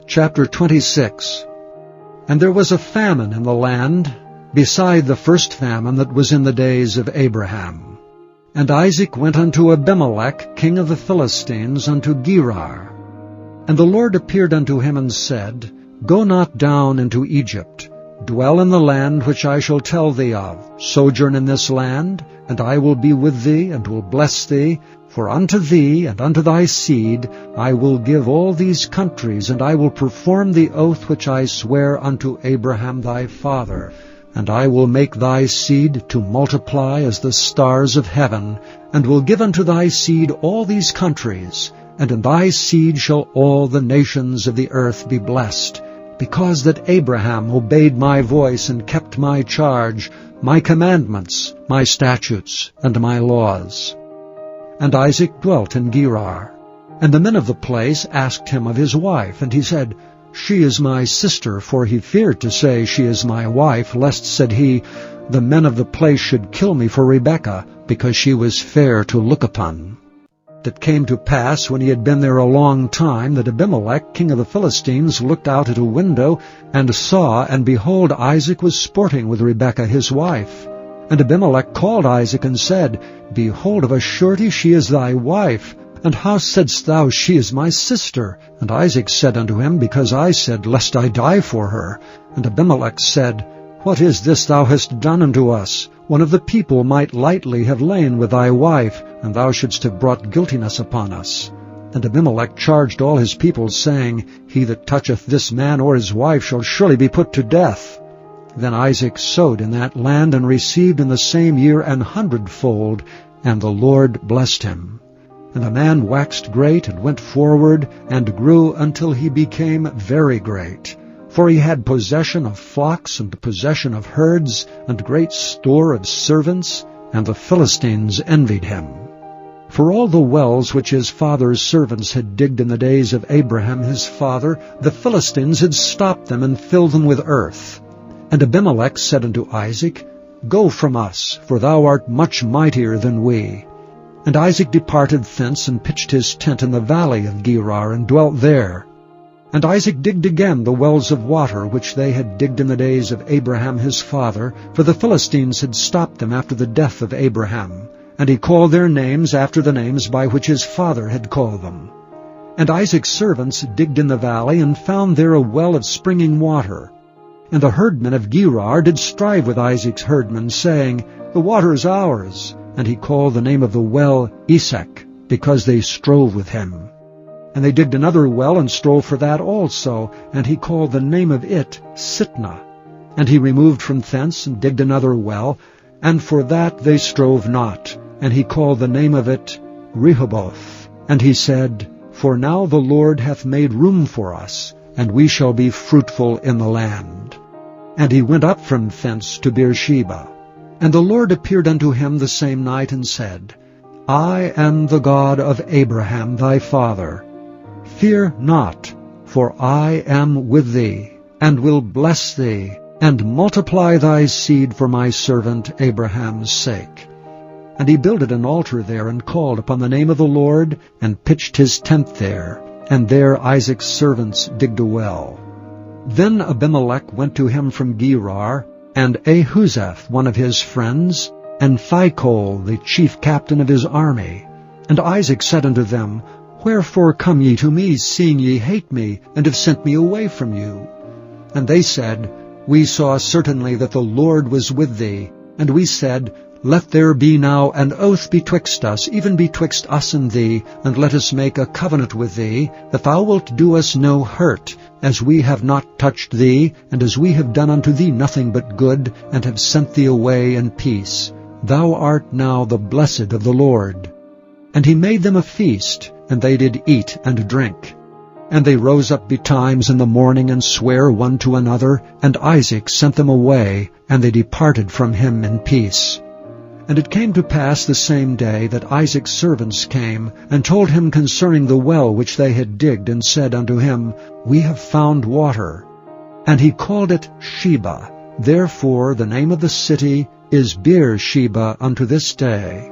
Chapter 26. And there was a famine in the land, beside the first famine that was in the days of Abraham. And Isaac went unto Abimelech, king of the Philistines, unto Gerar. And the Lord appeared unto him and said, Go not down into Egypt. Dwell in the land which I shall tell thee of. Sojourn in this land, and I will be with thee, and will bless thee. For unto thee and unto thy seed I will give all these countries, and I will perform the oath which I swear unto Abraham thy father. And I will make thy seed to multiply as the stars of heaven, and will give unto thy seed all these countries, and in thy seed shall all the nations of the earth be blessed, because that Abraham obeyed my voice and kept my charge, my commandments, my statutes, and my laws. And Isaac dwelt in Gerar. And the men of the place asked him of his wife, and he said, She is my sister, for he feared to say, She is my wife, lest, said he, the men of the place should kill me for Rebekah, because she was fair to look upon. It came to pass, when he had been there a long time, that Abimelech, king of the Philistines, looked out at a window, and saw, and behold, Isaac was sporting with Rebekah his wife. And Abimelech called Isaac and said, Behold, of a surety she is thy wife. And how saidst thou, She is my sister? And Isaac said unto him, Because I said, Lest I die for her. And Abimelech said, What is this thou hast done unto us? One of the people might lightly have lain with thy wife, and thou shouldst have brought guiltiness upon us. And Abimelech charged all his people, saying, He that toucheth this man or his wife shall surely be put to death. Then Isaac sowed in that land, and received in the same year 100-fold, and the Lord blessed him. And the man waxed great, and went forward, and grew until he became very great. For he had possession of flocks, and possession of herds, and great store of servants, and the Philistines envied him. For all the wells which his father's servants had digged in the days of Abraham his father, the Philistines had stopped them, and filled them with earth. And Abimelech said unto Isaac, Go from us, for thou art much mightier than we. And Isaac departed thence, and pitched his tent in the valley of Gerar, and dwelt there. And Isaac digged again the wells of water, which they had digged in the days of Abraham his father, for the Philistines had stopped them after the death of Abraham. And he called their names after the names by which his father had called them. And Isaac's servants digged in the valley, and found there a well of springing water. And the herdmen of Gerar did strive with Isaac's herdmen, saying, The water is ours. And he called the name of the well Esek, because they strove with him. And they digged another well, and strove for that also, and he called the name of it Sitnah. And he removed from thence, and digged another well, and for that they strove not, and he called the name of it Rehoboth. And he said, For now the Lord hath made room for us, and we shall be fruitful in the land. And he went up from thence to Beersheba. And the Lord appeared unto him the same night, and said, I am the God of Abraham thy father. Fear not, for I am with thee, and will bless thee, and multiply thy seed for my servant Abraham's sake. And he builded an altar there, and called upon the name of the Lord, and pitched his tent there. And there Isaac's servants digged a well. Then Abimelech went to him from Gerar, and Ahuzeth, one of his friends, and Phicol, the chief captain of his army. And Isaac said unto them, Wherefore come ye to me, seeing ye hate me, and have sent me away from you? And they said, We saw certainly that the Lord was with thee. And we said, Let there be now an oath betwixt us, even betwixt us and thee, and let us make a covenant with thee, that thou wilt do us no hurt, as we have not touched thee, and as we have done unto thee nothing but good, and have sent thee away in peace. Thou art now the blessed of the Lord. And he made them a feast, and they did eat and drink. And they rose up betimes in the morning, and sware one to another, and Isaac sent them away, and they departed from him in peace. And it came to pass the same day that Isaac's servants came, and told him concerning the well which they had digged, and said unto him, We have found water. And he called it Sheba. Therefore the name of the city is Beersheba unto this day.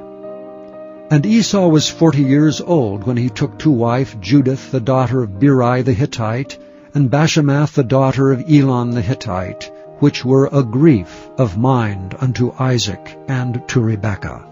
And Esau was 40 years old when he took to wife Judith the daughter of Beri the Hittite, and Bashemath the daughter of Elon the Hittite, which were a grief of mind unto Isaac and to Rebekah.